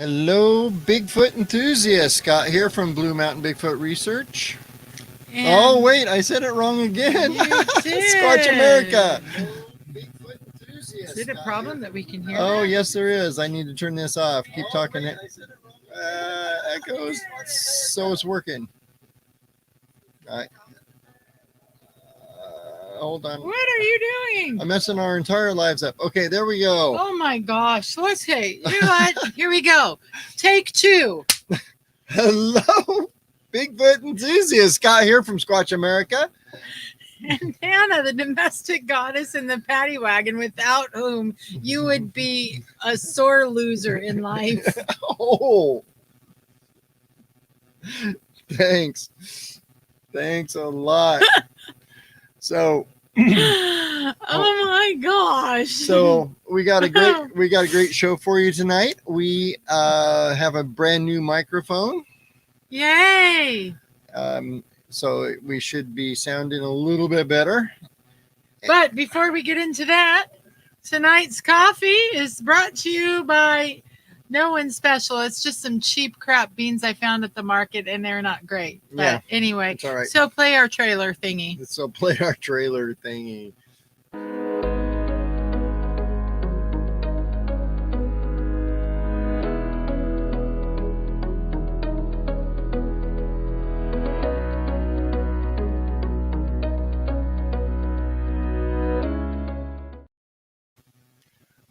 Hello, Bigfoot enthusiast. Scott here from Blue Mountain Bigfoot Research. And Oh, wait, I said it wrong again. you did. Squatch America. Bigfoot enthusiast. Is it a Scott problem here. that we can hear? Oh, that? yes, there is. I need to turn this off. Keep talking. Wait, Echoes. So it's working. All right. Hold on. What are you doing? I'm messing our entire lives up. Okay, there we go. Oh my gosh. Let's see. You know what? Here we go. Take two. Hello, Bigfoot enthusiast. Scott here from Squatch America. And Hannah, the domestic goddess in the paddy wagon, without whom you would be a sore loser in life. Oh, thanks. Thanks a lot. So, Oh my gosh. so we got a great show for you tonight. We have a brand new microphone. Yay. So we should be sounding a little bit better. But before we get into that, tonight's coffee is brought to you by no one special. It's just some cheap crap beans I found at the market, and they're not great. But Yeah, anyway, it's all right. so play our trailer thingy. So play our trailer thingy.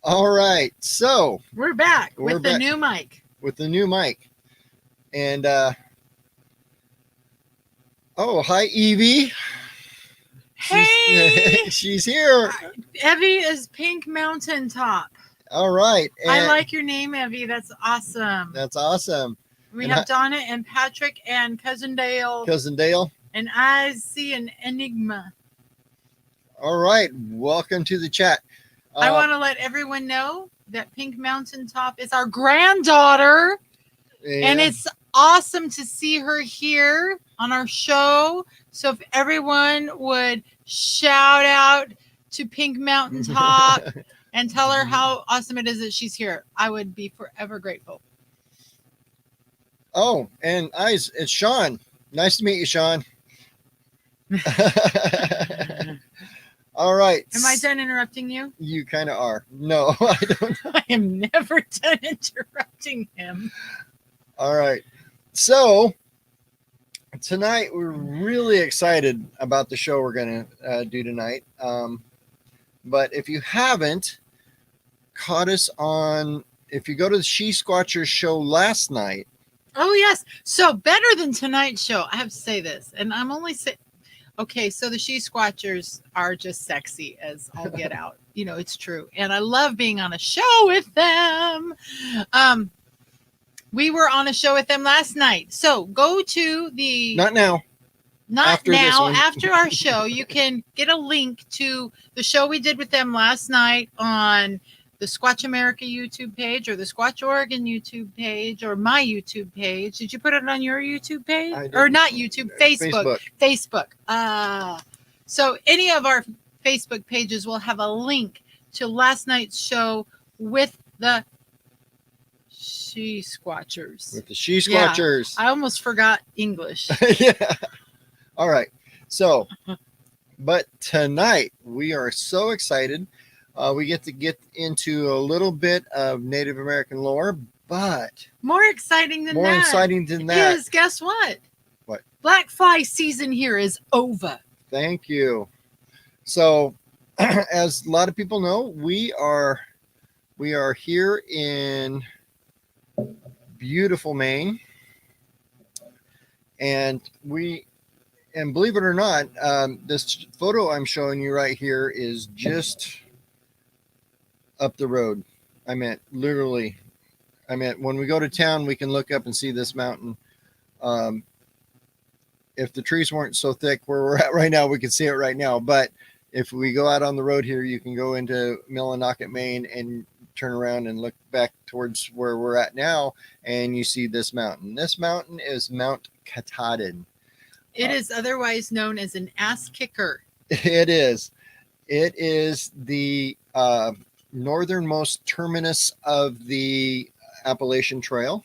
All right, so We're back We're with the back. new mic. with the new mic, and oh, hi Evie. Hey, She's here. Evie is Pink Mountain Top. All right, I and like your name, Evie. That's awesome. that's awesome. We and have Donna and Patrick and Cousin Dale, Cousin Dale. and I see an enigma. All right, welcome to the chat. I want to let everyone know that Pink Mountain Top is our granddaughter, and it's awesome to see her here on our show. So if everyone would shout out to Pink Mountain Top and tell her how awesome it is that she's here, I would be forever grateful. Oh, and it's Sean. Nice to meet you, Sean. All right. Am I done interrupting you? You kind of are. No, I don't. I am never done interrupting him. All right. So tonight we're really excited about the show we're going to do tonight. But if you haven't caught us on, if you go to the She Squatchers show last night. Oh, yes. So better than tonight's show. I have to say this, and I'm only saying, okay, so the She Squatchers are just sexy as all get out. You know, it's true. And I love being on a show with them. We were on a show with them last night. So go to the... Not now. Not After this now. one. After our show, you can get a link to the show we did with them last night on the Squatch America YouTube page or the Squatch Oregon YouTube page or my YouTube page. Did you put it on your YouTube page? I did. Or not YouTube, Facebook. So any of our Facebook pages will have a link to last night's show with the She Squatchers. With the She Squatchers. I almost forgot English. Yeah. All right. So, but tonight we are so excited. We get to get into a little bit of Native American lore, but More exciting than that is, guess what? What? Black fly season here is over. Thank you. So, as a lot of people know, we are here in beautiful Maine, and believe it or not, this photo I'm showing you right here is just up the road. I meant literally. I meant when we go to town, we can look up and see this mountain. If the trees weren't so thick where we're at right now, we could see it right now. But if we go out on the road here, you can go into Millinocket, Maine, and turn around and look back towards where we're at now, and you see this mountain. This mountain is Mount Katahdin. It is otherwise known as an ass kicker. It is. It is the northernmost terminus of the Appalachian Trail.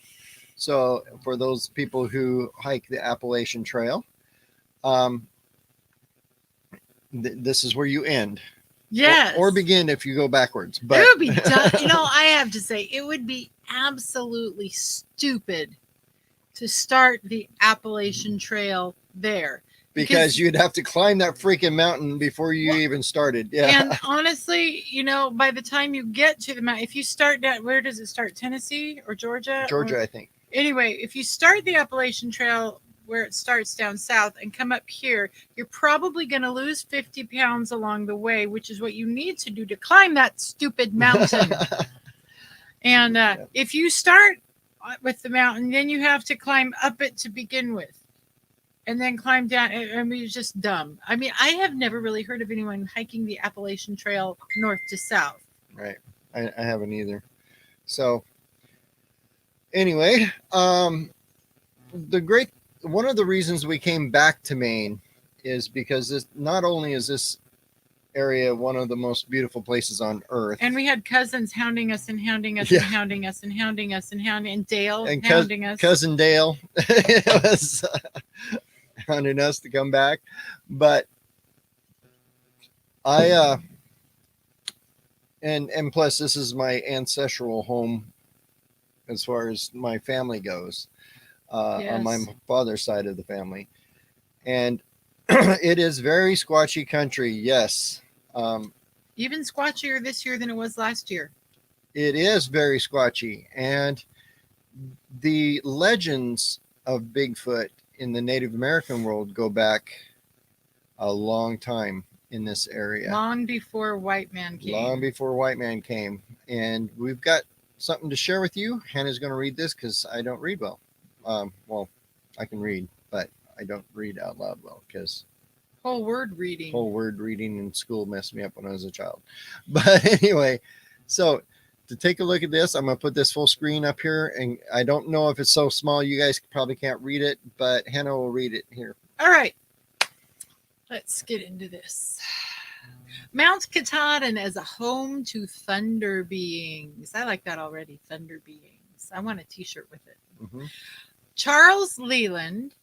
So for those people who hike the Appalachian Trail, um, this is where you end. Yes. Or begin if you go backwards. But it would be done. I have to say, it would be absolutely stupid to start the Appalachian Trail there. Because you'd have to climb that freaking mountain before you even started. Yeah. And honestly, by the time you get to the mountain, if you start down, where does it start? Tennessee or Georgia? Georgia, I think. Anyway, if you start the Appalachian Trail where it starts down south and come up here, you're probably going to lose 50 pounds along the way, which is what you need to do to climb that stupid mountain. And if you start with the mountain, then you have to climb up it to begin with. And then climb down. I mean, it's just dumb. I mean, I have never really heard of anyone hiking the Appalachian Trail north to south. Right. I haven't either. So anyway, one of the reasons we came back to Maine is because not only is this area one of the most beautiful places on earth, and we had cousins hounding us and hounding us and hounding us and hounding us and hounding, and Dale and hounding us. Cousin Dale was hounding us to come back, but and plus this is my ancestral home as far as my family goes, on my father's side of the family, and it is very squatchy country. Yes. Even squatchier this year than it was last year. It is very squatchy, and the legends of Bigfoot in the Native American world go back a long time in this area. Long before white man came. And we've got something to share with you. Hannah's going to read this because I don't read well. Well, I can read, but I don't read out loud well because whole word reading in school messed me up when I was a child. But anyway, so to take a look at this, I'm going to put this full screen up here, and I don't know if it's so small you guys probably can't read it, but Hannah will read it here. All right. Let's get into this. Mount Katahdin as a home to thunder beings. I like that already, thunder beings. I want a t-shirt with it. Mm-hmm. Charles Leland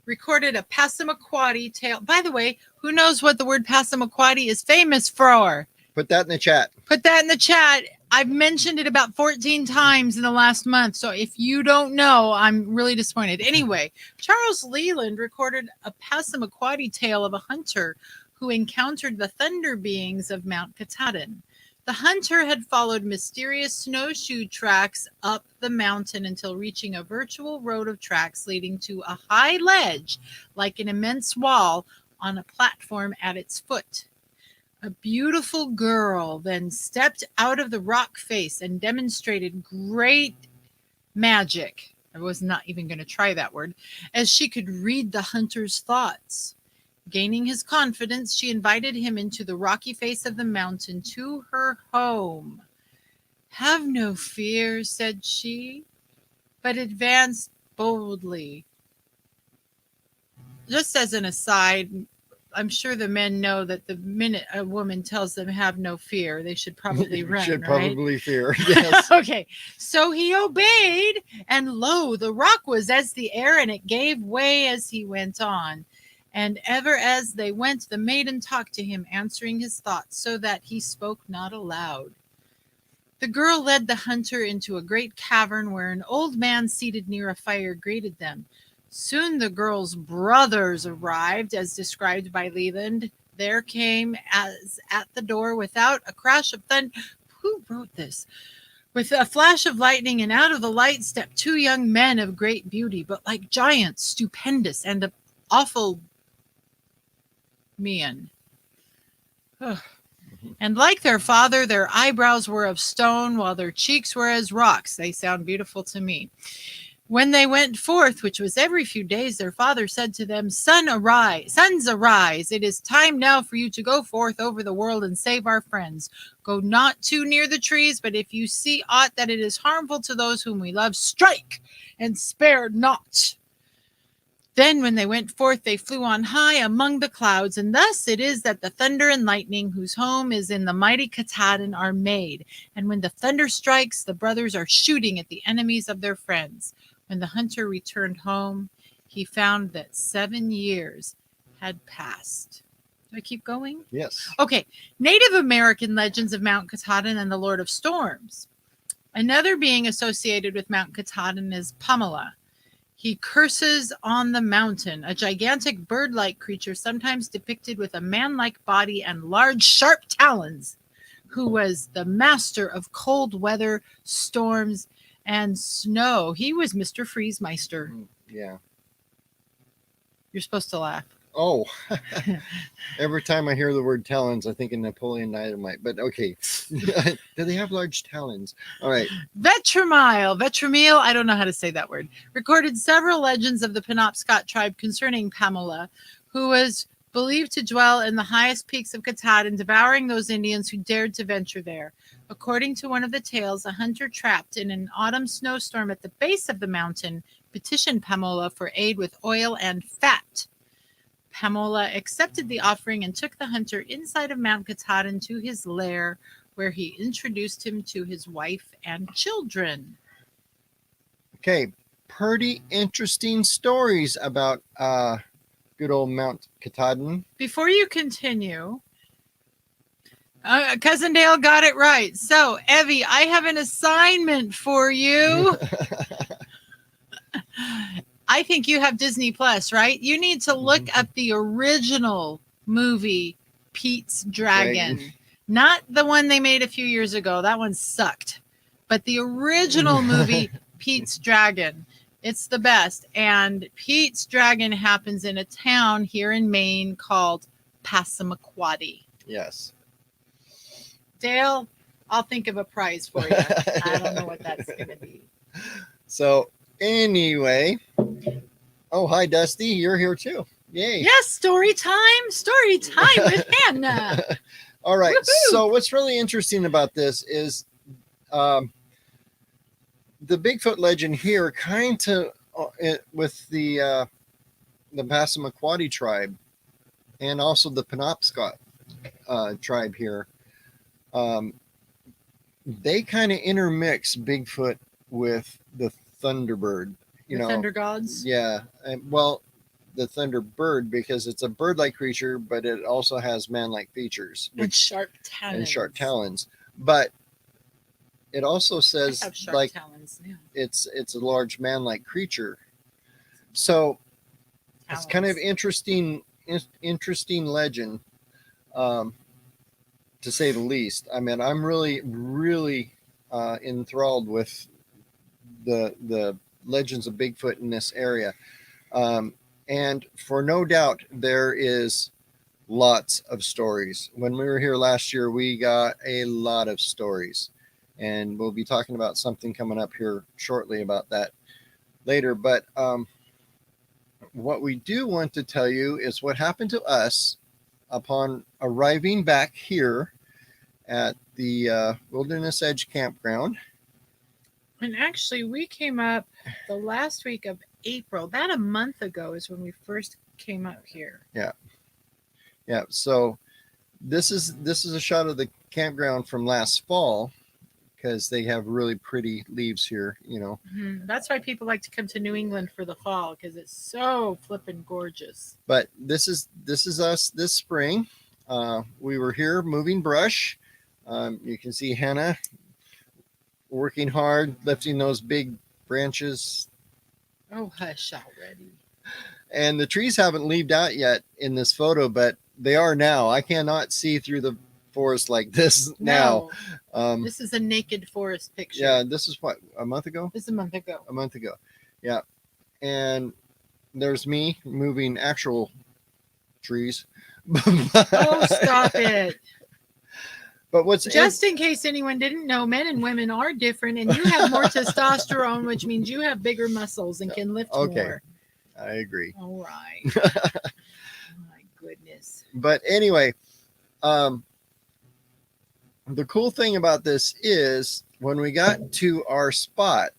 recorded a Passamaquoddy tale. By the way, who knows what the word Passamaquoddy is famous for? Put that in the chat. I've mentioned it about 14 times in the last month. So if you don't know, I'm really disappointed. Anyway, Charles Leland recorded a Passamaquoddy tale of a hunter who encountered the thunder beings of Mount Katahdin. The hunter had followed mysterious snowshoe tracks up the mountain until reaching a virtual road of tracks leading to a high ledge, like an immense wall, on a platform at its foot. A beautiful girl then stepped out of the rock face and demonstrated great magic. I was not even going to try that word, as she could read the hunter's thoughts. Gaining his confidence, she invited him into the rocky face of the mountain to her home. "Have no fear," said she, but advanced boldly. Just as an aside, I'm sure the men know that the minute a woman tells them have no fear, they should probably run, probably fear, yes. Okay, so he obeyed, and lo, the rock was as the air, and it gave way as he went on. And ever as they went, the maiden talked to him, answering his thoughts, so that he spoke not aloud. The girl led the hunter into a great cavern where an old man seated near a fire greeted them. Soon the girl's brothers arrived, as described by Leland. There came, as at the door, without a crash of thunder. Who wrote this? With a flash of lightning, and out of the light stepped two young men of great beauty, but like giants, stupendous, and of awful mien. And like their father, their eyebrows were of stone, while their cheeks were as rocks. They sound beautiful to me. When they went forth, which was every few days, their father said to them, Sons, arise. It is time now for you to go forth over the world and save our friends. Go not too near the trees, but if you see aught that it is harmful to those whom we love, strike and spare not. Then when they went forth, they flew on high among the clouds, and thus it is that the thunder and lightning, whose home is in the mighty Katahdin, are made. And when the thunder strikes, the brothers are shooting at the enemies of their friends. When the hunter returned home, he found that 7 years had passed. Do I keep going? Yes. Okay. Native American legends of Mount Katahdin and the Lord of Storms. Another being associated with Mount Katahdin is Pamela. He curses on the mountain, a gigantic bird-like creature sometimes depicted with a man-like body and large, sharp talons, who was the master of cold weather, storms, and snow. He was Mr. Freeze-Meister. Yeah. You're supposed to laugh. Oh, every time I hear the word talons, I think of Napoleon Dynamite. But okay, do they have large talons? All right. Vetramile, I don't know how to say that word, recorded several legends of the Penobscot tribe concerning Pamela, who was believed to dwell in the highest peaks of Katahdin, devouring those Indians who dared to venture there. According to one of the tales, a hunter trapped in an autumn snowstorm at the base of the mountain petitioned Pamela for aid with oil and fat. Pamela accepted the offering and took the hunter inside of Mount Katahdin to his lair, where he introduced him to his wife and children. Okay, pretty interesting stories about good old Mount Katahdin. Before you continue, Cousin Dale got it right. So, Evie, I have an assignment for you. I think you have Disney Plus, right? You need to look up the original movie, Pete's Dragon. Not the one they made a few years ago. That one sucked. But the original movie, Pete's Dragon. It's the best. And Pete's Dragon happens in a town here in Maine called Passamaquoddy. Yes. Dale, I'll think of a prize for you. I don't know what that's going to be. So, anyway. Oh, hi, Dusty. You're here too. Yay. Yes, story time. Story time with Hannah. All right. Woo-hoo. So what's really interesting about this is the Bigfoot legend here kind of with the Passamaquoddy tribe and also the Penobscot tribe here. They kind of intermix Bigfoot with the Thunderbird. You know, Thunder gods. Yeah. Well, the Thunderbird, because it's a bird-like creature, but it also has man-like features. And sharp talons. But it also says like talons, yeah. it's a large man-like creature. So it's kind of interesting legend, to say the least. I mean, I'm really enthralled with the legends of Bigfoot in this area. And for no doubt, there is lots of stories. When we were here last year, we got a lot of stories. And we'll be talking about something coming up here shortly about that later. But what we do want to tell you is what happened to us upon arriving back here at the Wilderness Edge Campground. And actually, we came up the last week of April. About a month ago is when we first came up here. Yeah. So this is a shot of the campground from last fall, because they have really pretty leaves here. You know. Mm-hmm. That's why people like to come to New England for the fall, because it's so flippin' gorgeous. But this is us this spring. We were here moving brush. You can see Hannah working hard, lifting those big branches. Oh, hush already. And the trees haven't leaved out yet in this photo, but they are now. I cannot see through the forest like this now. This is a naked forest picture. Yeah, this is what, a month ago? This is a month ago. A month ago. Yeah. And there's me moving actual trees. Oh, stop it. But what's just in case anyone didn't know, men and women are different, and you have more testosterone, which means you have bigger muscles and can lift more. I agree. All right. Oh, my goodness. But anyway, the cool thing about this is when we got to our spot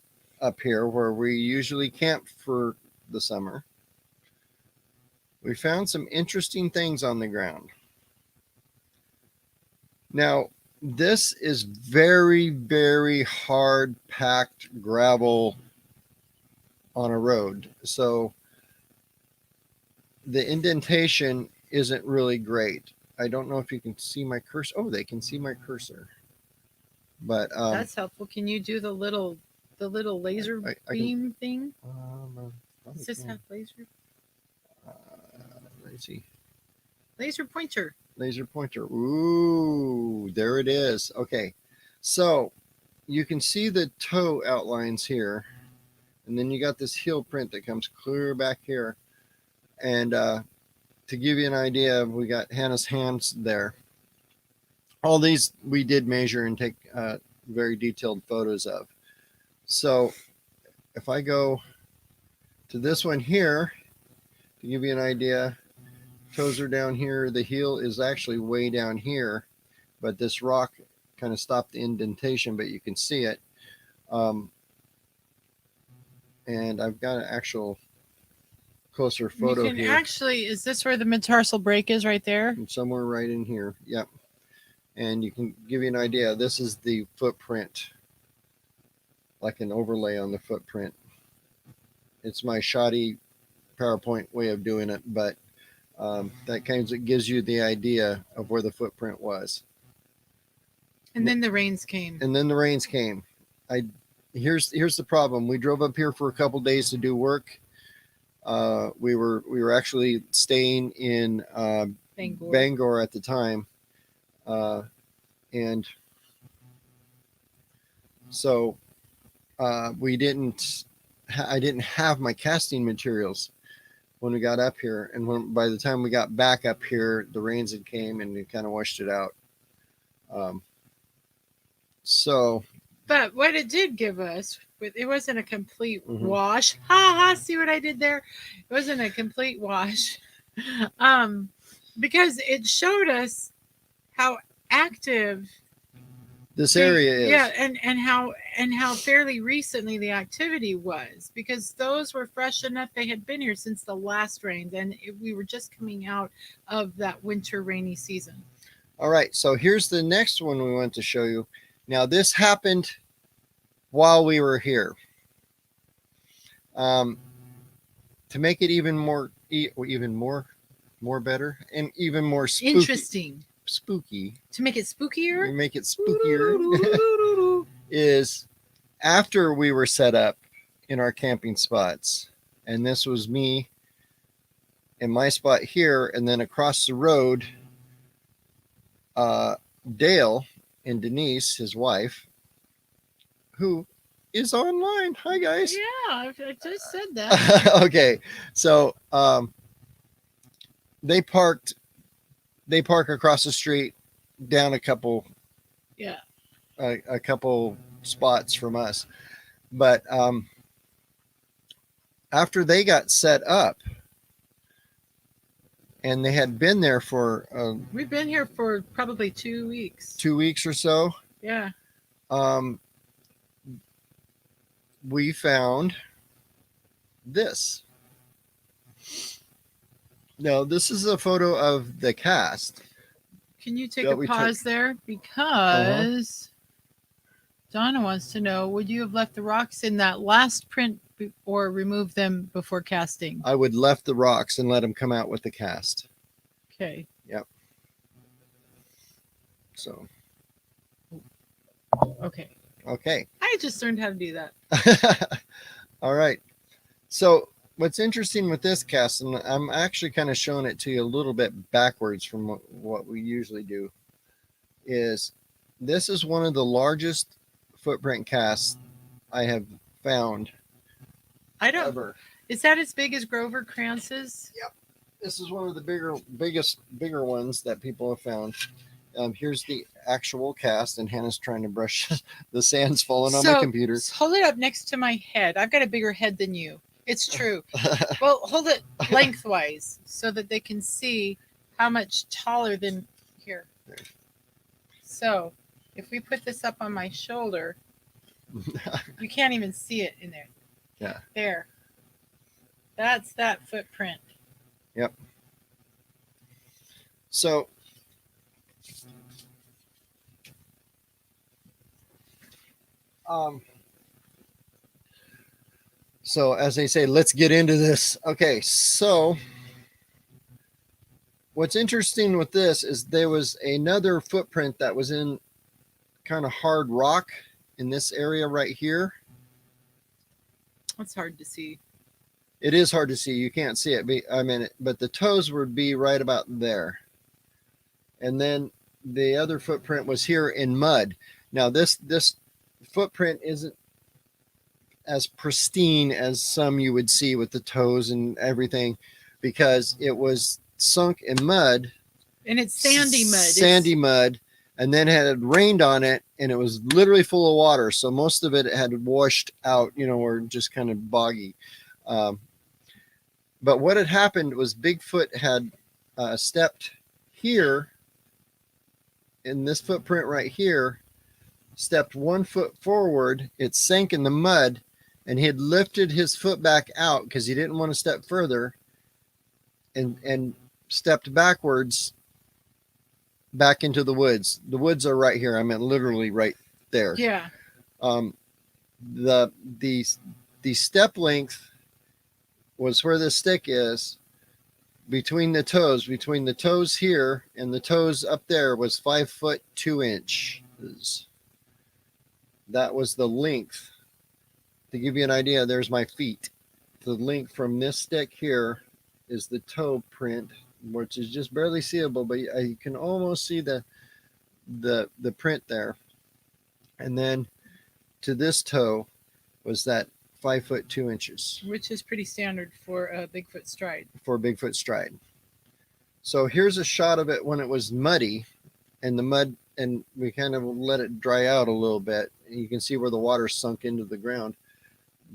up here where we usually camp for the summer, we found some interesting things on the ground. Now, this is very, very hard packed gravel on a road. So the indentation isn't really great. I don't know if you can see my cursor. Oh, they can see my cursor. But That's helpful. Can you do the little laser I can- beam thing? probably Does this can. have laser? Let's see. Laser pointer. Laser pointer. Ooh, there it is. Okay. So you can see the toe outlines here. And then you got this heel print that comes clear back here. And to give you an idea, we got Hannah's hands there. All these we did measure and take very detailed photos of. So if I go to this one here, to give you an idea, toes are down here. The heel is actually way down here, but this rock kind of stopped the indentation, but you can see it. And I've got an actual closer photo you can here. Actually, is this where the metatarsal break is right there? Somewhere right in here. Yep. And you can give you an idea. This is the footprint, like an overlay on the footprint. It's my shoddy PowerPoint way of doing it, but that kind of gives you the idea of where the footprint was. And then the rains came. And then the rains came. Here's the problem. We drove up here for a couple days to do work. We were actually staying in Bangor at the time, and so I didn't have my casting materials when we got up here, and by the time we got back up here, the rains had came and it kind of washed it out. But what it did give us, it wasn't a complete wash. Ha ha! See what I did there? It wasn't a complete wash, because it showed us how active this area is. Yeah, and how fairly recently the activity was, because those were fresh enough. They had been here since the last rains, and we were just coming out of that winter rainy season. All right, so here's the next one we want to show you. Now this happened while we were here. To make it even more better and even more spooky, interesting, spooky. To make it spookier, is after we were set up in our camping spots, and this was me in my spot here, and then across the road, Dale and Denise, his wife, who is online. Hi guys. Yeah, I just said that. Okay, so they park across the street, down a couple spots from us, but after they got set up, and they had been there for we've been here for probably 2 weeks. 2 weeks or so. Yeah. We found this. No, this is a photo of the cast. Can you take a pause there? Because Donna wants to know, would you have left the rocks in that last print or remove them before casting? I would left the rocks and let them come out with the cast. Okay. Yep. So. Okay. Okay. I just learned how to do that. All right. So what's interesting with this cast, and I'm actually kind of showing it to you a little bit backwards from what we usually do, is this is one of the largest footprint casts I have found. Ever. Is that as big as Grover Kranz's? Yep. This is one of the bigger ones that people have found. Here's the actual cast, and Hannah's trying to brush the sands falling on my computer. Hold it up next to my head. I've got a bigger head than you. It's true. Well, hold it lengthwise so that they can see how much taller than here. So if we put this up on my shoulder, you can't even see it in there. Yeah. There. That's that footprint. Yep. So um, so as they say, let's get into this. Okay, so what's interesting with this is there was another footprint that was in kind of hard rock in this area right here. That's hard to see. It is hard to see. You can't see it. But the toes would be right about there. And then the other footprint was here in mud. Now this footprint isn't as pristine as some you would see with the toes and everything, because it was sunk in mud. And it's sandy mud. Sandy mud. And then it had rained on it, and it was literally full of water. So most of it had washed out, or just kind of boggy. But what had happened was Bigfoot had stepped here in this footprint right here, stepped 1 foot forward. It sank in the mud, and he had lifted his foot back out because he didn't want to step further, and stepped backwards back into the woods. The woods are right here. I mean, literally right there. Yeah. The step length was where the stick is, between the toes here and the toes up there was 5 foot 2 inches. That was the length. To give you an idea, there's my feet. The length from this stick here is the toe print, which is just barely seeable, but you can almost see the print there. And then to this toe was that 5 foot 2 inches, which is pretty standard for a Bigfoot stride. So here's a shot of it when it was muddy, and the mud, and we kind of let it dry out a little bit. You can see where the water sunk into the ground,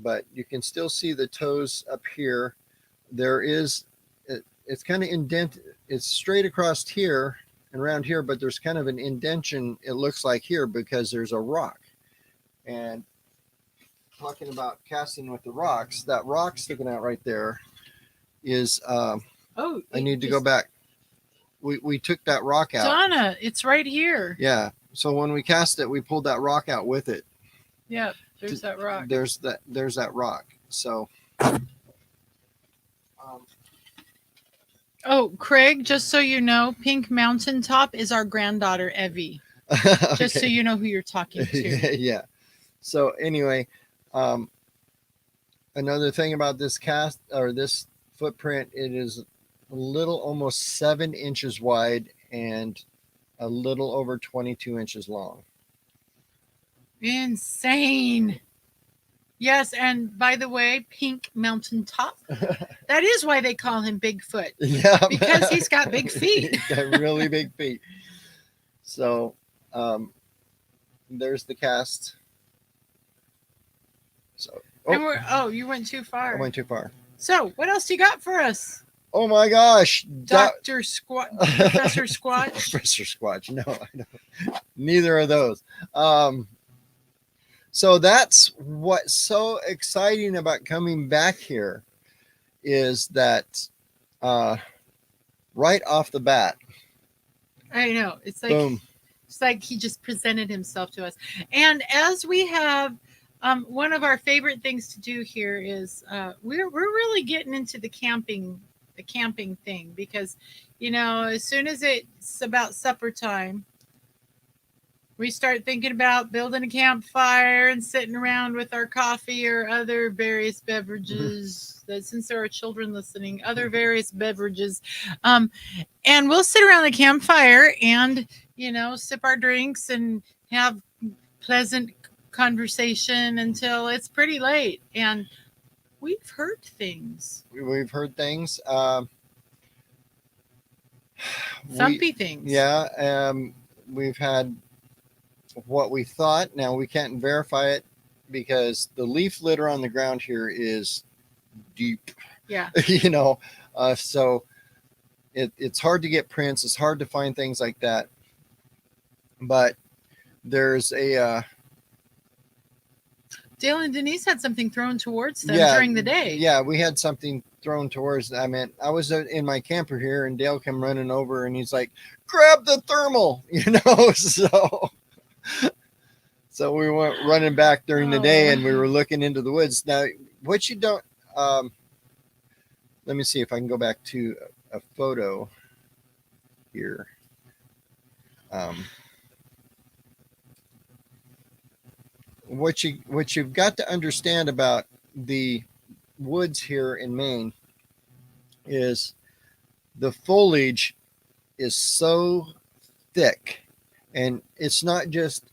but you can still see the toes up here. There is, it's kind of indented. It's straight across here and around here, but there's kind of an indentation, it looks like here, because there's a rock. And talking about casting with the rocks, that rock sticking out right there is, I need to go back. We took that rock out. Donna, it's right here. Yeah. So when we cast it, we pulled that rock out with it. Yeah, there's that rock. There's that rock. So Craig, just so you know, Pink Mountaintop is our granddaughter Evie. Okay. Just so you know who you're talking to. Yeah. So anyway, another thing about this cast, or this footprint, it is a little, almost 7 inches wide and a little over 22 inches long. Insane. Yes, and by the way, Pink Mountaintop. That is why they call him Bigfoot. Yeah, because he's got big feet. He's got really big feet. So, there's the cast. So, and you went too far. I went too far. So, what else you got for us? Oh my gosh, Dr. Squatch, Professor Squatch. Professor Squatch. No, I don't. Neither of those. So that's what's so exciting about coming back here, is that right off the bat. I know. It's like, boom. It's like he just presented himself to us. And as we have, one of our favorite things to do here is we're really getting into the camping thing, because, as soon as it's about supper time, we start thinking about building a campfire and sitting around with our coffee or other various beverages. That, since there are children listening, other various beverages, and we'll sit around the campfire and sip our drinks and have pleasant conversation until it's pretty late. And we've heard things. Thumpy things. Yeah. We've had what we thought. Now we can't verify it because the leaf litter on the ground here is deep. Yeah. So it's hard to get prints. It's hard to find things like that. But there's a Dale and Denise had something thrown towards them yeah, during the day. Yeah, we had something thrown towards. I mean, I was in my camper here, and Dale came running over, and he's like, "Grab the thermal," So we went running back during the day, and we were looking into the woods. Now, what you don't, let me see if I can go back to a photo here. What you've got to understand about the woods here in Maine is the foliage is so thick, and it's not just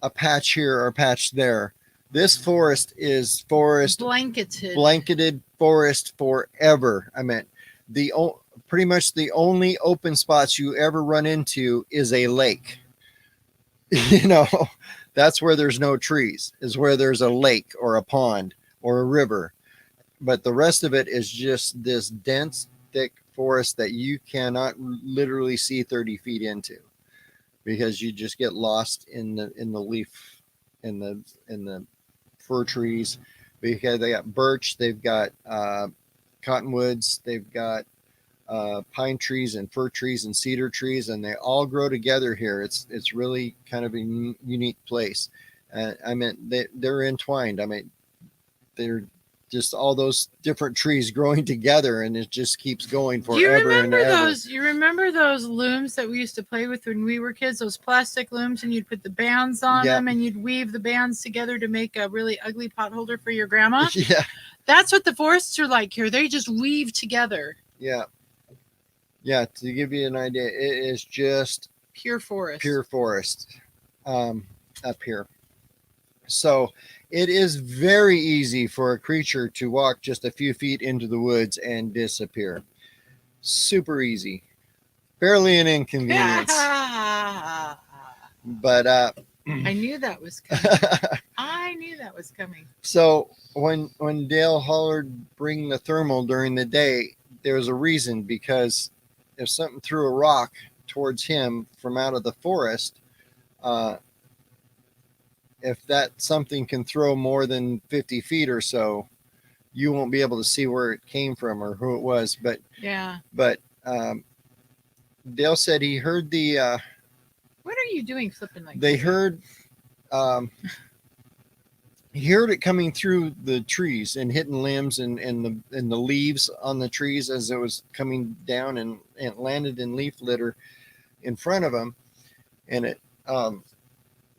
a patch here or a patch there. This forest is blanketed forest forever. I mean, pretty much the only open spots you ever run into is a lake. That's where there's no trees, is where there's a lake or a pond or a river. But the rest of it is just this dense, thick forest that you cannot literally see 30 feet into, because you just get lost in the leaf, in the fir trees, because they got birch, they've got cottonwoods, they've got pine trees and fir trees and cedar trees, and they all grow together here. It's really kind of a unique place. I mean, they're entwined. I mean, they're just all those different trees growing together, and it just keeps going forever and ever. You remember those looms that we used to play with when we were kids, those plastic looms, and you'd put the bands on them, and you'd weave the bands together to make a really ugly pot holder for your grandma? Yeah. That's what the forests are like here. They just weave together. Yeah. Yeah, to give you an idea, it is just pure forest up here. So it is very easy for a creature to walk just a few feet into the woods and disappear. Super easy. Barely an inconvenience. But I knew that was coming. So when Dale hollered, "Bring the thermal" during the day, there was a reason, because if something threw a rock towards him from out of the forest, if that something can throw more than 50 feet or so, you won't be able to see where it came from or who it was. But Dale said he heard the what are you doing flipping like they this? heard he heard it coming through the trees and hitting limbs and the leaves on the trees as it was coming down, and it landed in leaf litter in front of him. And it of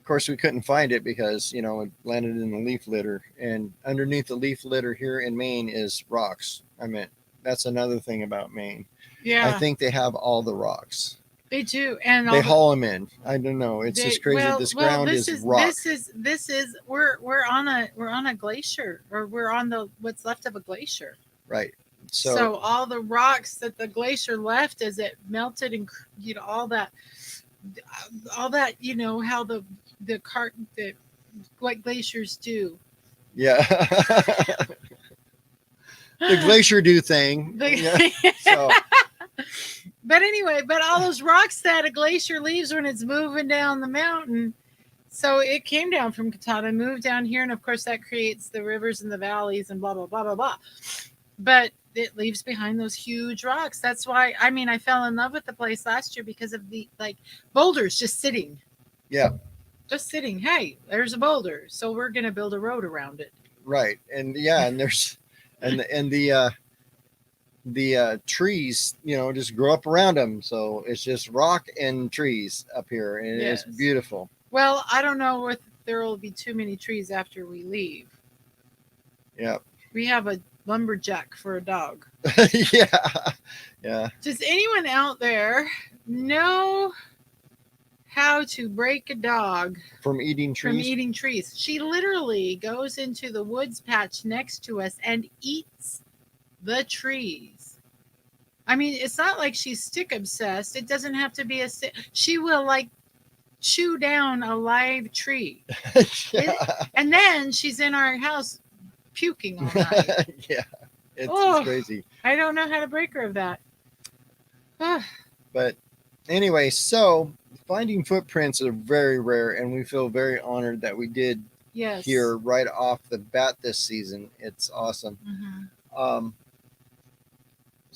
course we couldn't find it because it landed in the leaf litter, and underneath the leaf litter here in Maine is rocks. I mean, that's another thing about Maine. I think they have all the rocks. They do, and they haul them in. I don't know. It's just crazy. This ground is rock. This is we're on a glacier, or we're on what's left of a glacier. Right. So all the rocks that the glacier left as it melted, and all that how what glaciers do. Yeah. The glacier do thing. So. But anyway, all those rocks that a glacier leaves when it's moving down the mountain. So it came down from Katahdin, moved down here, and of course that creates the rivers and the valleys and blah, blah, blah, blah, blah. But it leaves behind those huge rocks. That's why, I fell in love with the place last year because of the boulders just sitting. Yeah. Just sitting. Hey, there's a boulder. So we're going to build a road around it. Right. And and there's, and the trees, just grow up around them. So it's just rock and trees up here, and it's beautiful. Well, I don't know if there will be too many trees after we leave. Yeah. We have a lumberjack for a dog. Yeah. Does anyone out there know how to break a dog from eating trees? She literally goes into the woods patch next to us and eats the trees. It's not like she's stick obsessed. It doesn't have to be she will chew down a live tree. And then she's in our house puking all night. Yeah. It's crazy. I don't know how to break her of that. But anyway, so finding footprints are very rare, and we feel very honored that we did here right off the bat this season. It's awesome. Mm-hmm.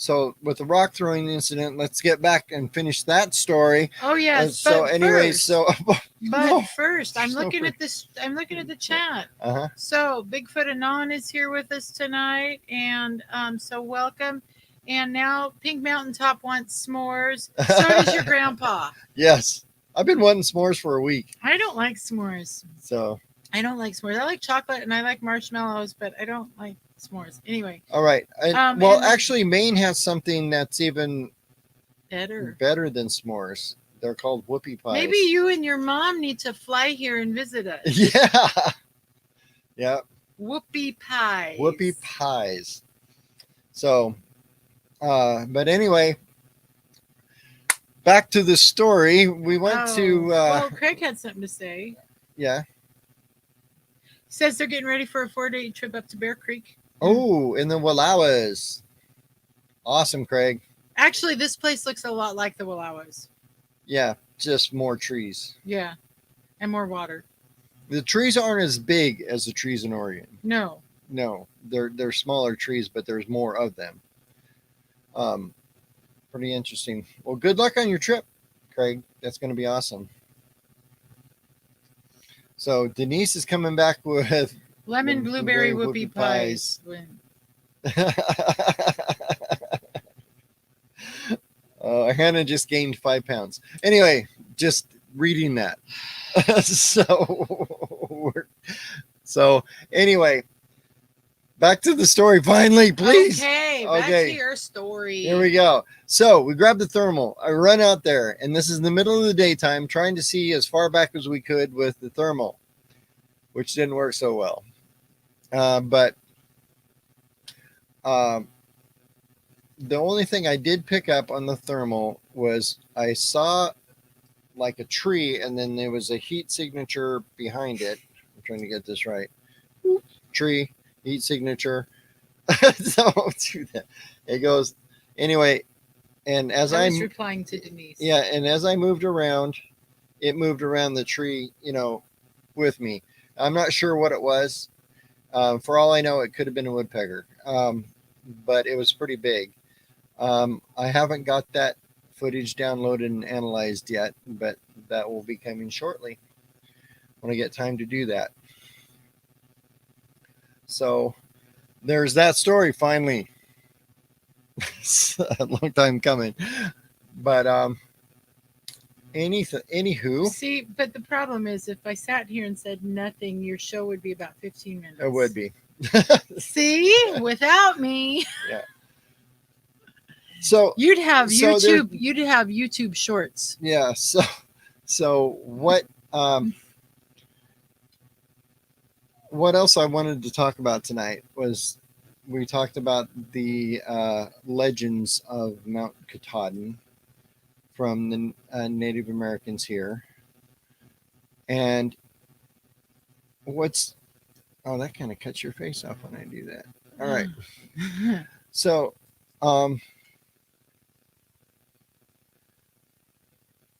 so with the rock throwing incident, let's get back and finish that story. Oh yes. So but anyway, first, so but no. first, I'm So looking for- at this. I'm looking at the chat. uh-huh. So Bigfoot Anon is here with us tonight, and so welcome. And now Pink Mountaintop wants s'mores. So does your grandpa. Yes, I've been wanting s'mores for a week. I don't like s'mores. So I don't like s'mores. I like chocolate and I like marshmallows, but I don't like s'mores. Anyway, all right. and Well, then- actually, Maine has something that's even better. than s'mores. They're called whoopie pies. Maybe you and your mom need to fly here and visit us. Yeah. Yeah. Whoopie pies. Whoopie pies. So, but anyway, back to the story. We went to. well, Craig had something to say. Yeah. He says they're getting ready for a 4-day trip up to Bear Creek. Oh, in the Wallowas. Awesome, Craig. Actually, this place looks a lot like the Wallowas. Yeah, just more trees. Yeah, and more water. The trees aren't as big as the trees in Oregon. No. No, they're smaller trees, but there's more of them. Pretty interesting. Well, good luck on your trip, Craig. That's going to be awesome. So Denise is coming back with Lemon blueberry whoopie pies. Hannah just gained 5 pounds. Anyway, just reading that. So anyway, back to the story finally, please. Okay, back to your story. Here we go. So we grabbed the thermal. I run out there, and this is in the middle of the daytime, trying to see as far back as we could with the thermal, which didn't work so well. But the only thing I did pick up on the thermal was I saw like a tree, and then there was a heat signature behind it. I'm trying to get this right. Tree, heat signature. Don't do that. It goes anyway. And as I was replying to Denise. Yeah, and as I moved around, it moved around the tree, with me. I'm not sure what it was. For all I know, it could have been a woodpecker, but it was pretty big. I haven't got that footage downloaded and analyzed yet, but that will be coming shortly when I get time to do that. So there's that story finally. It's a long time coming, but anywho. See, but the problem is, if I sat here and said nothing, your show would be about 15 minutes. It would be. See, without me. Yeah. So you'd have so YouTube. You'd have YouTube Shorts. Yeah. So what? What else I wanted to talk about tonight was we talked about the legends of Mount Katahdin from the Native Americans here, and that kind of cuts your face off when I do that. All right. So,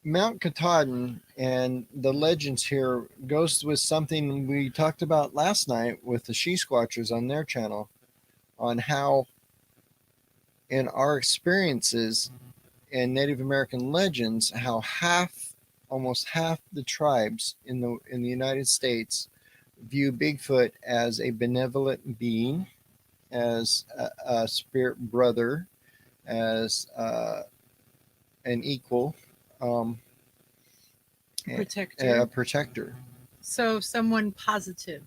Mount Katahdin and the legends here goes with something we talked about last night with the She Squatchers on their channel, on how in our experiences in Native American legends, how almost half the tribes in the United States view Bigfoot as a benevolent being, as a spirit brother, as an equal. Protector. A protector. So someone positive.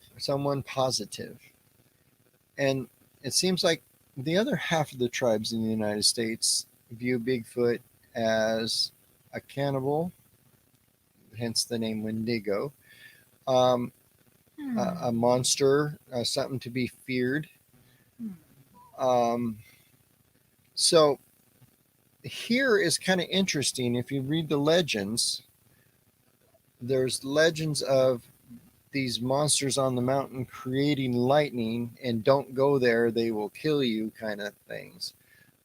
And it seems like the other half of the tribes in the United States view Bigfoot as a cannibal, hence the name Wendigo, a monster, something to be feared. So here is kind of interesting. If you read the legends, there's legends of these monsters on the mountain creating lightning, and don't go there, they will kill you, kind of things.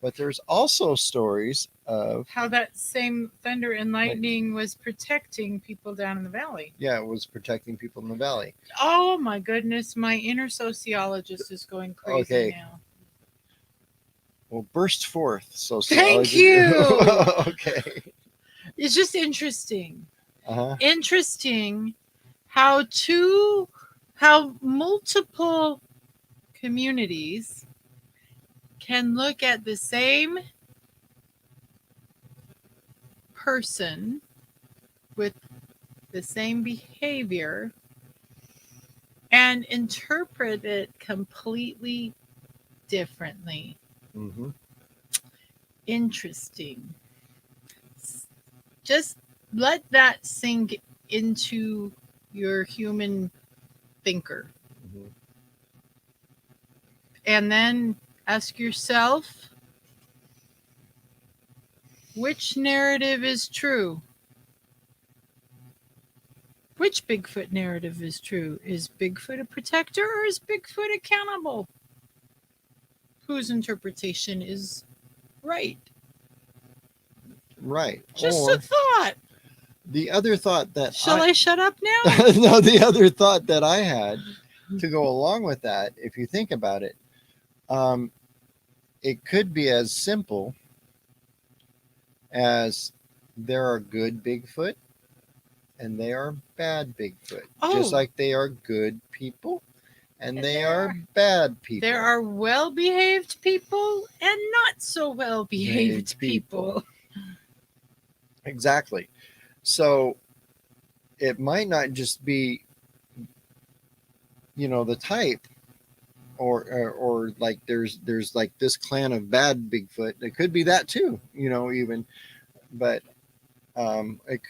But there's also stories of how that same thunder and lightning was protecting people down in the valley. Yeah, it was protecting people in the valley. Oh my goodness, my inner sociologist is going crazy now. Well, burst forth, Thank sociology. you. Okay. It's just interesting. Uh-huh. Interesting how multiple communities can look at the same person with the same behavior and interpret it completely differently. Mm-hmm. Interesting. Just let that sink into your human thinker. Mm-hmm. And then ask yourself, which narrative is true? Which Bigfoot narrative is true? Is Bigfoot a protector or is Bigfoot a cannibal? Whose interpretation is right? Right. Just Or a thought. the other thought that Shall I shut up now? no, the other thought that I had to go along with that, if you think about it, it could be as simple as there are good Bigfoot and they are bad Bigfoot. Just Oh. like they are good people and they there are are- bad people. There are well-behaved people and not so well-behaved Behaved people. people. Exactly. So it might not just be, the type, or like there's like this clan of bad Bigfoot. It could be that too, even, but it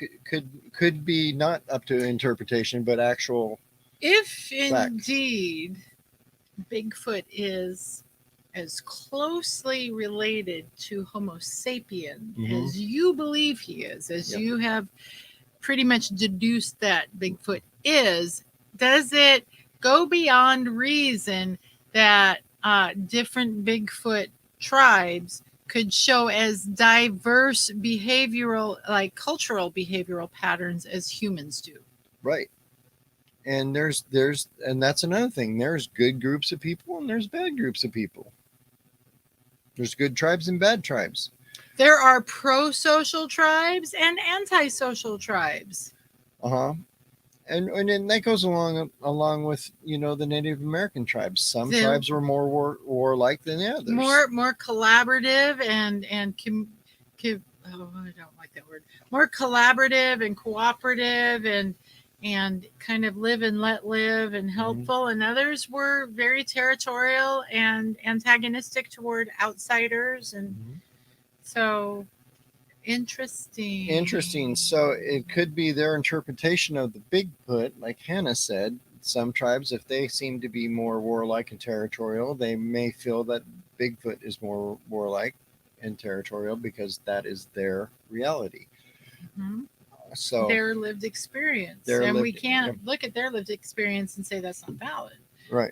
could be not up to interpretation, but actual. If Fact. indeed Bigfoot is as closely related to Homo sapien Mhm. as you believe he is, as Yep. you have pretty much deduced that Bigfoot is, does it go beyond reason that different Bigfoot tribes could show as diverse behavioral, like cultural behavioral patterns as humans do? Right. And and that's another thing. There's good groups of people and there's bad groups of people. There's good tribes and bad tribes. There are pro-social tribes and anti-social tribes. Uh-huh. And then that goes along with the Native American tribes. Some tribes were more warlike than the others. More collaborative and oh, I don't like that word. More collaborative and cooperative and kind of live and let live and helpful. And others were very territorial and antagonistic toward outsiders. And so interesting. So it could be their interpretation of the Bigfoot, like Hannah said. Some tribes, if they seem to be more warlike and territorial, they may feel that Bigfoot is more warlike and territorial because that is their reality. Mm-hmm. So their lived experience, we can't look at their lived experience and say that's not valid. Right.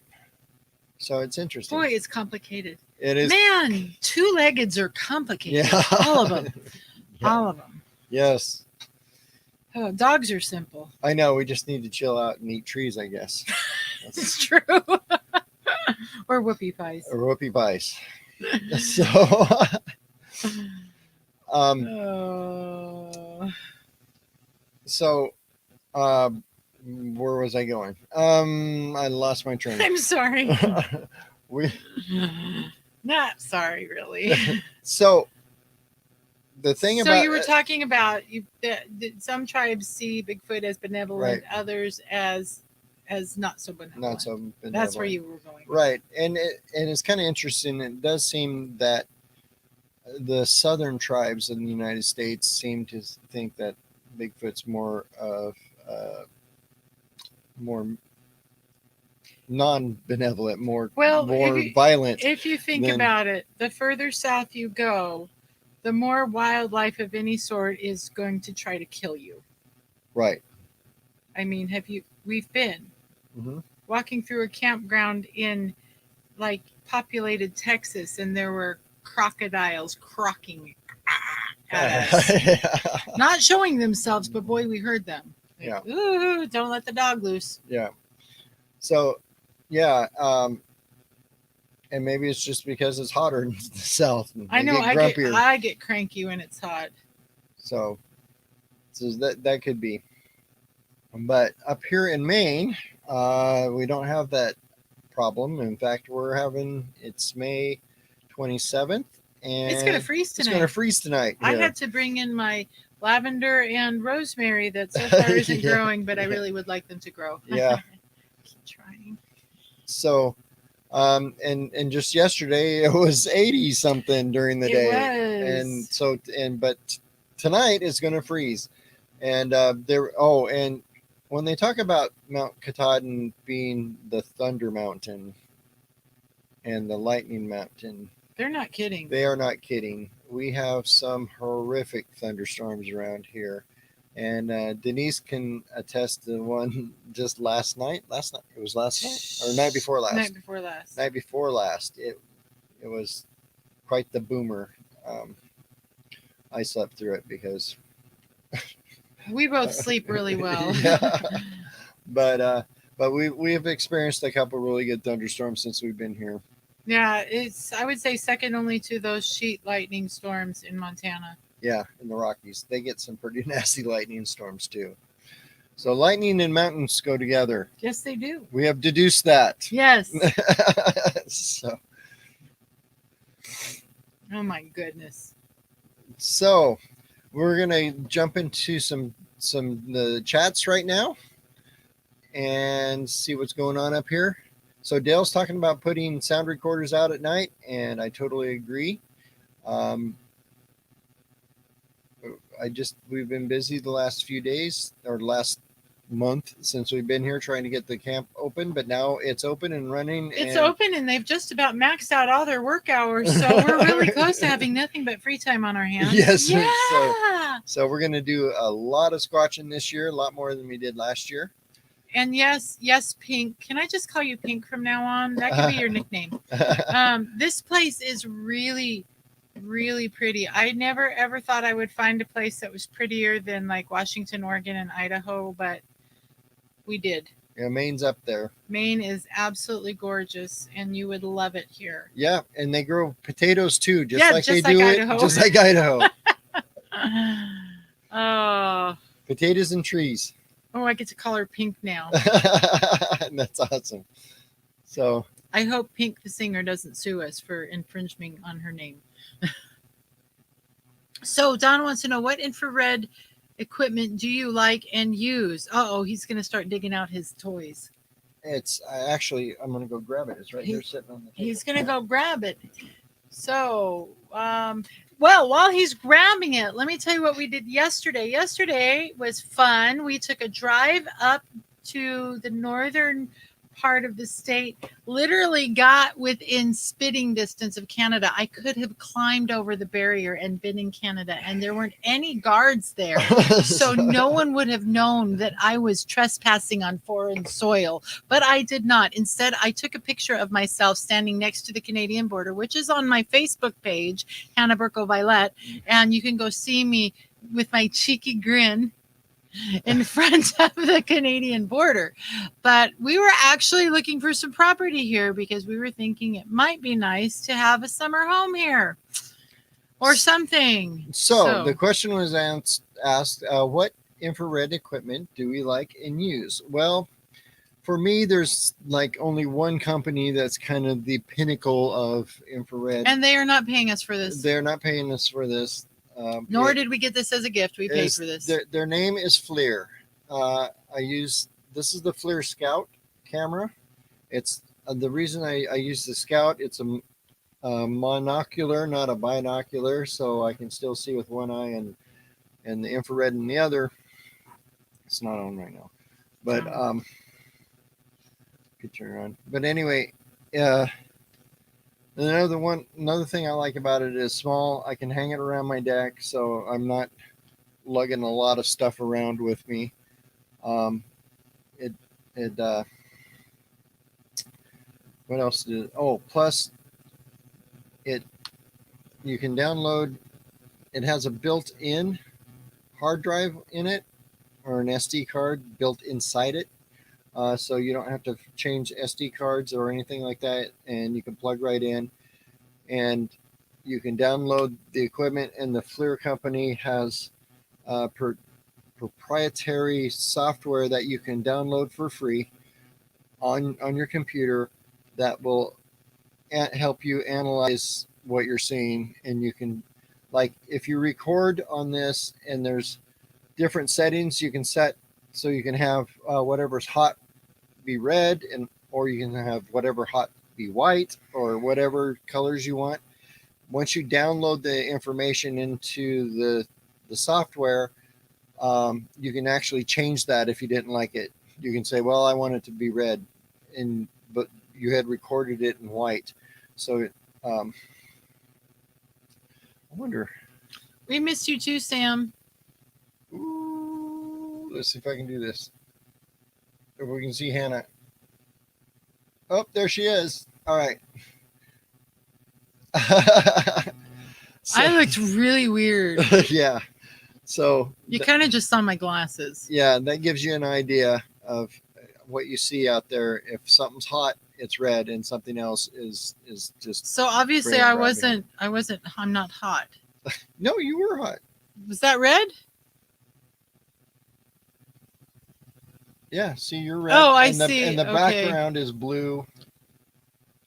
So it's interesting. Boy, it's complicated. It is. Man, two-leggeds are complicated. Yeah. All of them. Yeah. All of them. Yes. Oh, dogs are simple. I know. We just need to chill out and eat trees, I guess. It's true. Or whoopie pies. Or whoopie pies. So, where was I going? I lost my train. I'm sorry. Not sorry, really. So, the thing about you were talking about that some tribes see Bigfoot as benevolent, right. Others as not so benevolent. Not so benevolent. That's where you were going. Right, and it's kind of interesting. It does seem that the southern tribes in the United States seem to think that Bigfoot's more of more non-benevolent, more violent. If you think about it, the further south you go, the more wildlife of any sort is going to try to kill you. Right. I mean, we've been walking through a campground in like populated Texas, and there were crocodiles crocking at us. Yeah. Not showing themselves, but boy, we heard them. Like, yeah. Ooh, don't let the dog loose. Yeah. So, yeah. And maybe it's just because it's hotter in the south. And I they know get grumpier. I get cranky when it's hot. So that could be. But up here in Maine, we don't have that problem. In fact, it's May 27th, and It's gonna freeze it's going tonight. to freeze tonight. I Here. had to bring in my lavender and rosemary that so far isn't Yeah. growing, but I really would like them to grow. Yeah. Keep trying. So, and just yesterday it was 80 something during the It day, was. and so but tonight it's going to freeze, and and when they talk about Mount Katahdin being the Thunder Mountain and the Lightning Mountain, They're not kidding. they are not kidding. We have some horrific thunderstorms around here. And Denise can attest to one just last night. Last night it was last night or night before last. Night before last. Night before last. It was quite the boomer. I slept through it because We both sleep really well. Yeah. But we have experienced a couple really good thunderstorms since we've been here. Yeah, it's I would say second only to those sheet lightning storms in Montana. Yeah, in the Rockies, they get some pretty nasty lightning storms too. So lightning and mountains go together. Yes, they do. We have deduced that. Yes. so Oh my goodness. So we're gonna jump into some the chats right now and see what's going on up here. So Dale's talking about putting sound recorders out at night, and I totally agree. We've been busy the last few days or last month since we've been here trying to get the camp open, but now it's open and running. It's open and they've just about maxed out all their work hours, so we're really close to having nothing but free time on our hands. Yes. Yeah. So we're going to do a lot of squatching this year, a lot more than we did last year. And yes, Pink. Can I just call you Pink from now on? That could be your nickname. This place is really, really pretty. I never ever thought I would find a place that was prettier than like Washington, Oregon, and Idaho, but we did. Yeah, Maine's up there. Maine is absolutely gorgeous, and you would love it here. Yeah, and they grow potatoes too, just Yeah, like just they like do Idaho. it, just like Idaho. Oh, Potatoes and trees. I get to call her Pink now. That's awesome. So I hope Pink the singer doesn't sue us for infringing on her name. So Don wants to know, what infrared equipment do you like and use? He's going to start digging out his toys. I'm going to go grab it. It's right here sitting on the table. He's going to go grab it. So, while he's grabbing it, let me tell you what we did yesterday. Yesterday was fun. We took a drive up to the northern part of the state, literally got within spitting distance of Canada. I could have climbed over the barrier and been in Canada, and there weren't any guards there. So no one would have known that I was trespassing on foreign soil, but I did not. Instead, I took a picture of myself standing next to the Canadian border, which is on my Facebook page, Hannah Burko Violet, and you can go see me with my cheeky grin in front of the Canadian border. But we were actually looking for some property here because we were thinking it might be nice to have a summer home here or something. So the question was asked, what infrared equipment do we like and use? Well, for me, there's like only one company that's kind of the pinnacle of infrared. And they are not paying us for this. They're not paying us for this. Nor did we get this as a gift. We paid for this. Their name is FLIR. This is the FLIR Scout camera. It's the reason I use the Scout. It's a monocular, not a binocular, so I can still see with one eye and the infrared in the other. It's not on right now, but could turn on. But anyway, Another thing I like about it is small. I can hang it around my deck, so I'm not lugging a lot of stuff around with me. What else did? Plus you can download. It has a built-in hard drive in it, or an SD card built inside it. so you don't have to change SD cards or anything like that, and you can plug right in, and you can download the equipment. And the FLIR company has proprietary software that you can download for free on your computer that will help you analyze what you're seeing. And you can, like, if you record on this, and there's different settings you can set, so you can have whatever's hot be red, and or you can have whatever hot be white, or whatever colors you want. Once you download the information into the software, you can actually change that. If you didn't like it, you can say, well, I want it to be red, but you had recorded it in white. So I wonder. We miss you too, Sam. Ooh, let's see if I can do this. If we can see Hannah. Oh, there she is. All right. So, I looked really weird. yeah. So You kind of just saw my glasses. yeah, that gives you an idea of what you see out there. If something's hot, it's red, and something else is just. So obviously Green, I brown, wasn't. I'm not hot. No, you were hot. Was that red? Yeah, see, you're red. Oh, I and see. And the Okay. background is blue.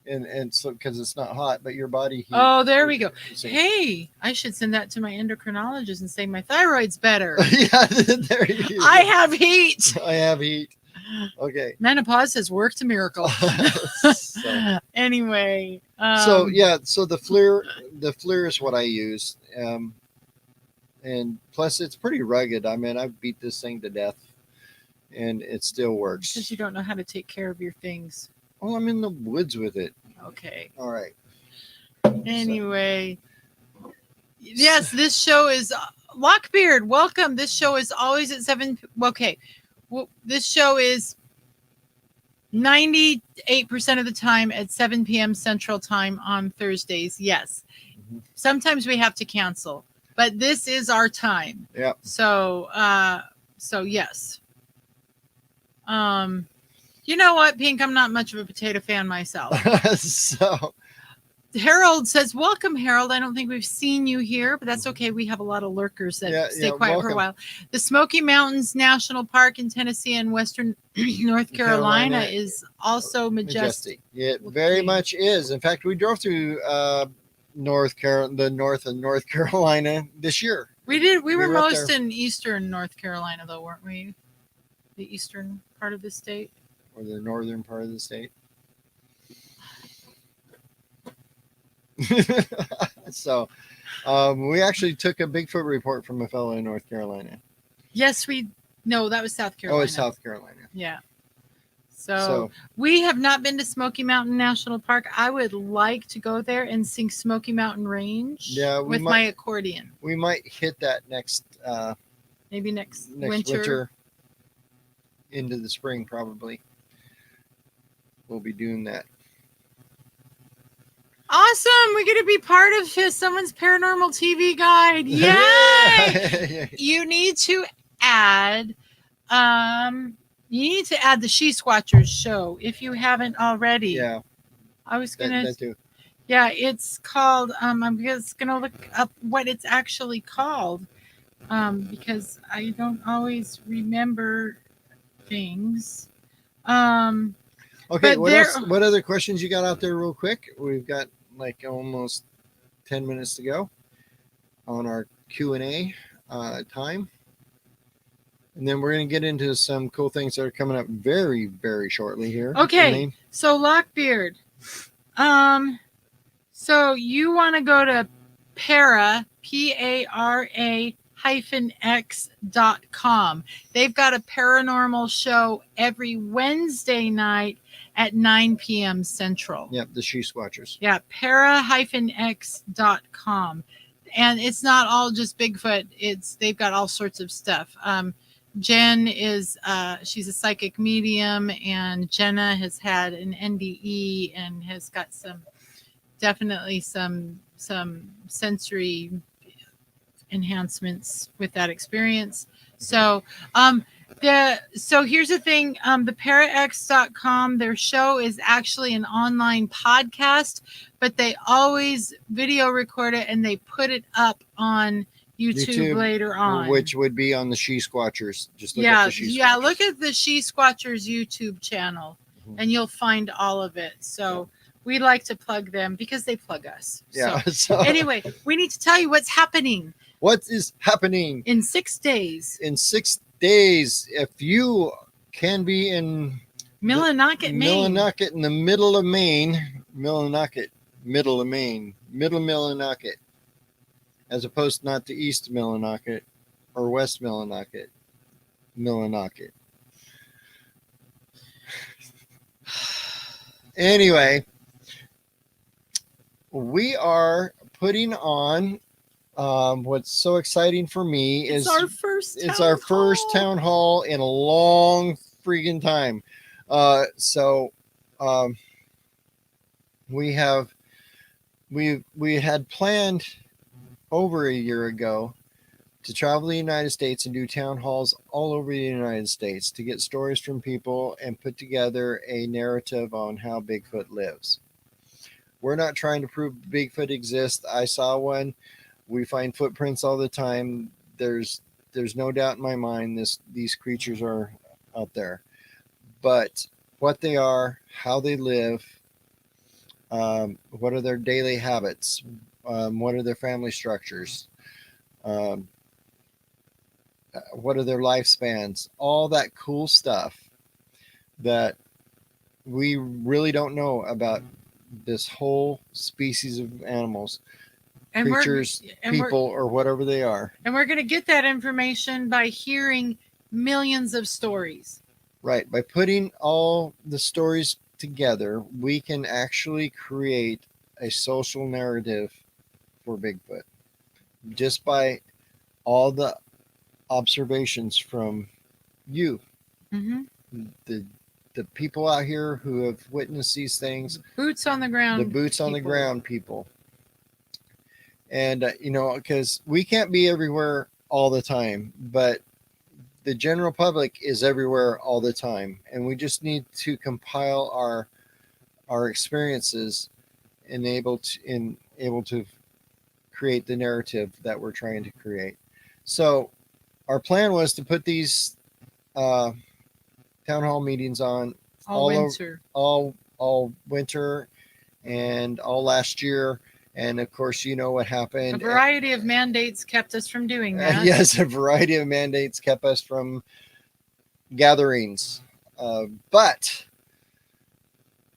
And so, because it's not hot, but your body heat. Oh, there we go. See. Hey, I should send that to my endocrinologist and say my thyroid's better. Yeah, there you go. I have heat. I have heat. Okay. Menopause has worked a miracle. So, Anyway. so yeah, so the FLIR is what I use, and plus it's pretty rugged. I mean, I've beat this thing to death, and it still works. Because you don't know how to take care of your things. Well, I'm in the woods with it. Okay. All right. Anyway. Yes, this show is Lockbeard. Welcome. This show is always at 7. Okay. Well, this show is 98% of the time at 7 p.m. Central Time on Thursdays. Yes. Mm-hmm. Sometimes we have to cancel, but this is our time. Yeah. So yes. You know what, Pink? I'm not much of a potato fan myself. So Harold says, welcome, Harold. I don't think we've seen you here, but that's okay. We have a lot of lurkers that stay quiet for a while. The Smoky Mountains National Park in Tennessee and Western North Carolina is also majestic. It very much is. In fact, we drove through the north of North Carolina this year. We did. We were most there. in eastern North Carolina, though, weren't we? The eastern part of the state. Or the northern part of the state. So we actually took a Bigfoot report from a fellow in North Carolina. Yes, no, that was South Carolina. Oh, it's South Carolina. Yeah. So we have not been to Smoky Mountain National Park. I would like to go there and sing Smoky Mountain Range with my accordion. We might hit that next maybe next winter into the spring, probably. We'll be doing that. Awesome. We're going to be part of someone's paranormal TV guide. Yay! You need to add the She Squatchers show if you haven't already. Yeah. I was going to. That too. Yeah, it's called, I'm just going to look up what it's actually called because I don't always remember things. Okay, what other questions you got out there real quick? We've got like almost 10 minutes to go on our Q&A time. And then we're going to get into some cool things that are coming up very, very shortly here. Okay, so Lockbeard. So you want to go to Para, PARA-X.com. They've got a paranormal show every Wednesday night at 9 p.m. Central. Yep, the She Squatchers. Yeah, para-x.com. And it's not all just Bigfoot. They've got all sorts of stuff. Jen is she's a psychic medium, and Jenna has had an NDE and has got definitely some sensory enhancements with that experience. So So here's the thing, the parax.com, their show is actually an online podcast, but they always video record it and they put it up on YouTube later on, which would be on the She Squatchers. Just look yeah, up the She Squatchers. yeah, look at the She Squatchers YouTube channel, Mhm. and you'll find all of it. So we like to plug them because they plug us. Yeah. So anyway, we need to tell you what's happening. What is happening in 6 days? In 6 days, if you can be in Millinocket, Maine. Millinocket, in the middle of Maine, Millinocket, middle of Maine, middle Millinocket, as opposed to not to East Millinocket or West Millinocket, Millinocket. Anyway, we are putting on what's so exciting for me is our first town hall in a long freaking time. We had planned over a year ago to travel the United States and do town halls all over the United States to get stories from people and put together a narrative on how Bigfoot lives. We're not trying to prove Bigfoot exists. I saw one. We find footprints all the time. There's no doubt in my mind these creatures are out there. But what they are, how they live, what are their daily habits, what are their family structures, what are their lifespans, all that cool stuff that we really don't know about this whole species of animals, and creatures, people, or whatever they are. And we're going to get that information by hearing millions of stories. Right. By putting all the stories together, we can actually create a social narrative for Bigfoot just by all the observations from you, the people out here who have witnessed these things, boots on the ground, the boots on the ground people. And because we can't be everywhere all the time, but the general public is everywhere all the time, and we just need to compile our experiences and able to create the narrative that we're trying to create. So our plan was to put these town hall meetings on all winter and all last year. And of course, you know what happened. A variety of mandates kept us from doing that. Yes, a variety of mandates kept us from gatherings. But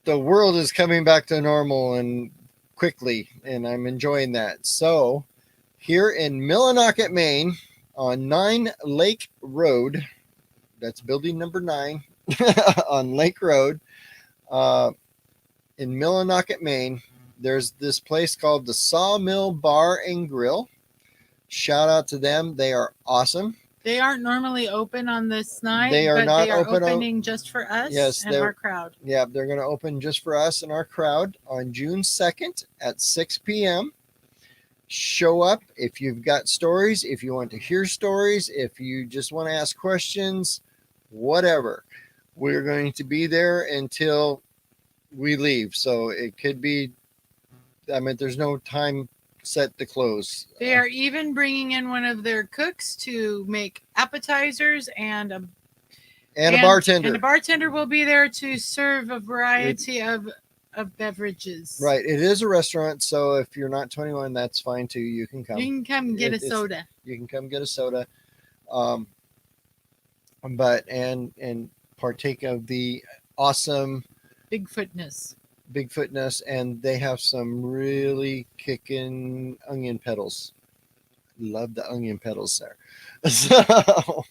the world is coming back to normal and quickly, and I'm enjoying that. So here in Millinocket, Maine, on 9 Lake Road, that's building number 9 on Lake Road, in Millinocket, Maine, there's this place called the Sawmill Bar and Grill. Shout out to them. They are awesome. They aren't normally open on this night. They are not opening just for us and our crowd. Yeah, they're going to open just for us and our crowd on June 2nd at 6 p.m. Show up if you've got stories, if you want to hear stories, if you just want to ask questions, whatever. We're going to be there until we leave. So it could be, there's no time set to close. They are even bringing in one of their cooks to make appetizers, and a bartender. And a bartender will be there to serve a variety of beverages. Right. It is a restaurant, so if you're not 21, that's fine too. You can come. You can come get a soda. You can come get a soda. But partake of the awesome Bigfootness, and they have some really kicking onion petals. Love the onion petals there. So,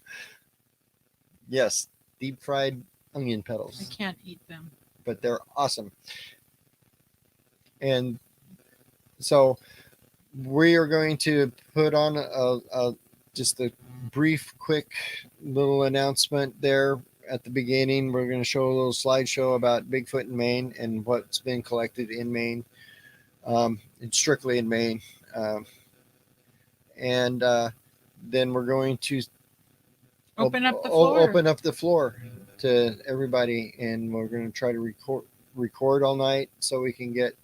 yes, deep fried onion petals. I can't eat them, but they're awesome. And so we are going to put on just a brief, quick little announcement there at the beginning. We're going to show a little slideshow about Bigfoot in Maine and what's been collected in Maine, and strictly in Maine. Then we're going to Open up the floor. Open up the floor to everybody, and we're going to try to record all night so we can get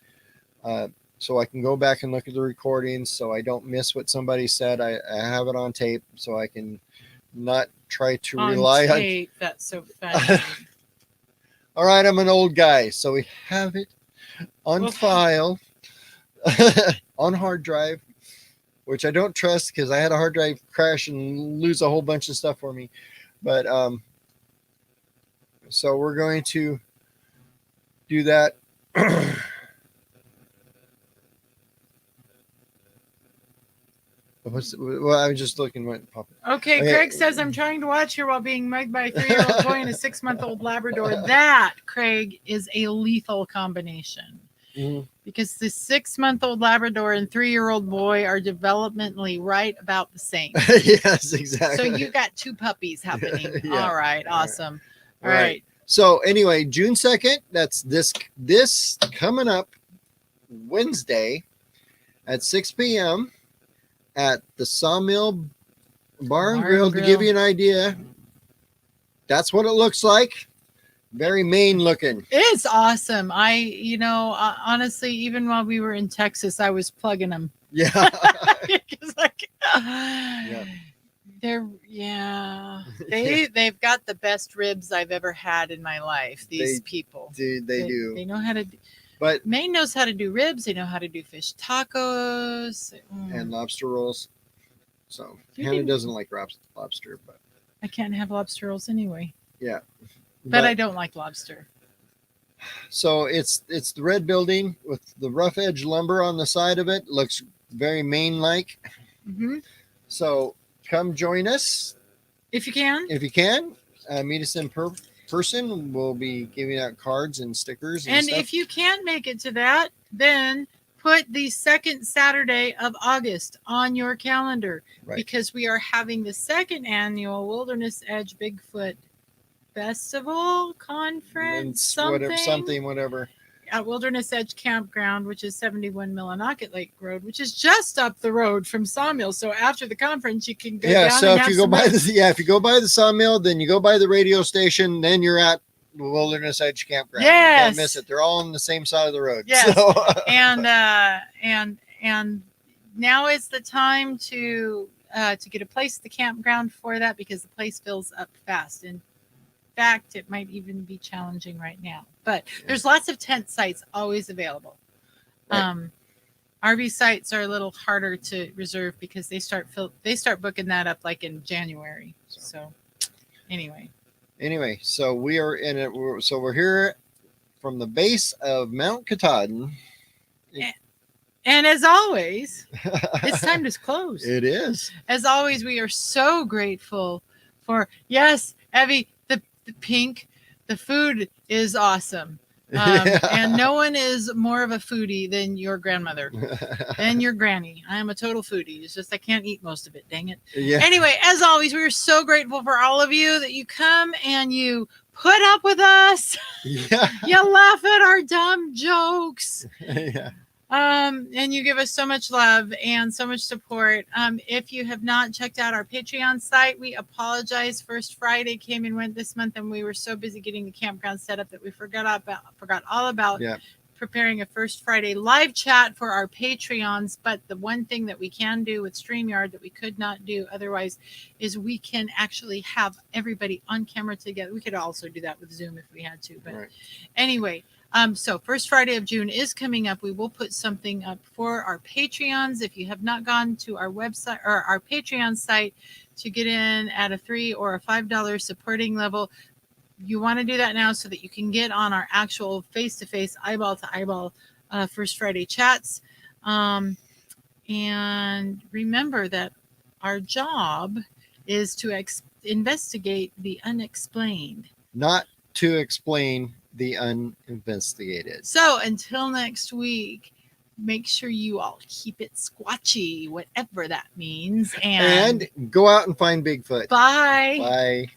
so I can go back and look at the recordings so I don't miss what somebody said. I have it on tape so I can not try to rely on tape. That's so funny. All right, I'm an old guy, so we have it on file on hard drive, which I don't trust because I had a hard drive crash and lose a whole bunch of stuff for me. But so we're going to do that. Well, I was just looking what popped. Okay, Craig says I'm trying to watch here while being mugged by a 3-year-old boy and a 6-month-old Labrador. That, Craig, is a lethal combination. Mm-hmm. Because the 6-month-old Labrador and 3-year-old boy are developmentally right about the same. Yes, exactly. So you got 2 puppies happening. Yeah. All right, awesome. All right. So anyway, June 2nd, that's this coming up Wednesday at 6 p.m. at the Sawmill Bar and Grill. To give you an idea, that's what it looks like. Very Maine looking. It's awesome. Honestly, even while we were in Texas, I was plugging them. Yeah. They've got the best ribs I've ever had in my life. These people. They do. They know how to. But Maine knows how to do ribs. They know how to do fish tacos and lobster rolls. So Hannah doesn't like lobster, but I can't have lobster rolls anyway. Yeah, but I don't like lobster. So it's the red building with the rough edge lumber on the side of it. Looks very Maine-like. Mm-hmm. So come join us if you can. If you can, meet us in person. We'll be giving out cards and stickers and stuff. If you can't make it to that, then put the second Saturday of August on your calendar, because we are having the second annual Wilderness Edge Bigfoot Festival Conference, whatever at Wilderness Edge Campground, which is 71 Millinocket Lake Road, which is just up the road from Sawmill. So after the conference, you can go down. So if you go by if you go by the Sawmill, then you go by the radio station, then you're at the Wilderness Edge Campground. Yes, you can't miss it. They're all on the same side of the road. Yes, so. and now is the time to get a place at the campground for that, because the place fills up fast. In fact, it might even be challenging right now, but there's lots of tent sites always available. RV sites are a little harder to reserve because they start booking that up like in January. So anyway, so we are in it. So we're here from the base of Mount Katahdin. And as always, it's time to close. It is. As always, we are so grateful for, yes, Evie, the pink, the food is awesome. And no one is more of a foodie than your grandmother and your granny. I am a total foodie. It's just I can't eat most of it. Dang it. Yeah. Anyway, as always, we are so grateful for all of you that you come and you put up with us. Yeah. You laugh at our dumb jokes. Yeah. And you give us so much love and so much support. If you have not checked out our Patreon site, we apologize. First Friday came and went this month, and we were so busy getting the campground set up that we forgot all about preparing a First Friday live chat for our Patreons. But the one thing that we can do with StreamYard that we could not do otherwise is we can actually have everybody on camera together. We could also do that with Zoom if we had to. But anyway, so First Friday of June is coming up. We will put something up for our Patreons. If you have not gone to our website or our Patreon site to get in at a $3 or a $5 supporting level, you want to do that now so that you can get on our actual face-to-face, eyeball-to-eyeball First Friday chats. And remember that our job is to investigate the unexplained. Not to explain the uninvestigated. So until next week, make sure you all keep it squatchy, whatever that means. And go out and find Bigfoot. Bye. Bye.